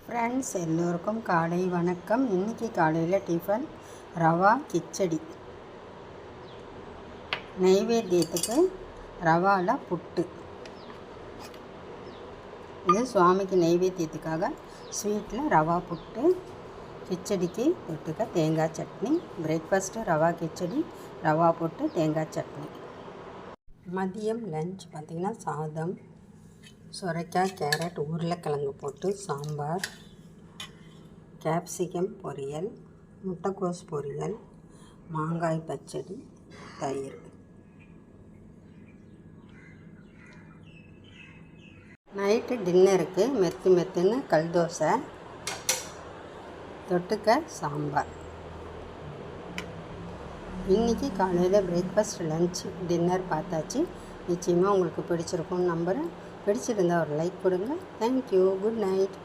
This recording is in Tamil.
ஃப்ரெண்ட்ஸ் எல்லோருக்கும் காலை வணக்கம். இன்றைக்கி காலையில் டிஃபன் ரவா கிச்சடி. நைவேத்தியத்துக்கு ரவாவில் புட்டு. இது சுவாமிக்கு நைவேத்தியத்துக்காக ஸ்வீட்டில் ரவா புட்டு. கிச்சடிக்கு தொட்டுக்க தேங்காய் சட்னி. பிரேக்ஃபாஸ்ட்டு ரவா கிச்சடி, ரவா புட்டு, தேங்காய் சட்னி. மதியம் லஞ்ச் பார்த்திங்கன்னா சாதம், சுரைக்காய், கேரட், உருளைக்கிழங்கு போட்டு சாம்பார், கேப்சிகம் பொரியல், முட்டைக்கோஸ் பொரியல், மாங்காய் பச்சடி, தயிர். நைட்டு டின்னருக்கு மெத்துன்னு கல் தோசை, தொட்டுக்க சாம்பார். இன்றைக்கி காலையில் பிரேக்ஃபாஸ்ட், லஞ்ச், டின்னர் பார்த்தாச்சு. நிச்சயமாக உங்களுக்கு பிடிச்சிருக்கும்னு நம்புகிறேன். பிடிச்சிருந்தால் ஒரு லைக் கொடுங்க. தேங்க்யூ. Good night.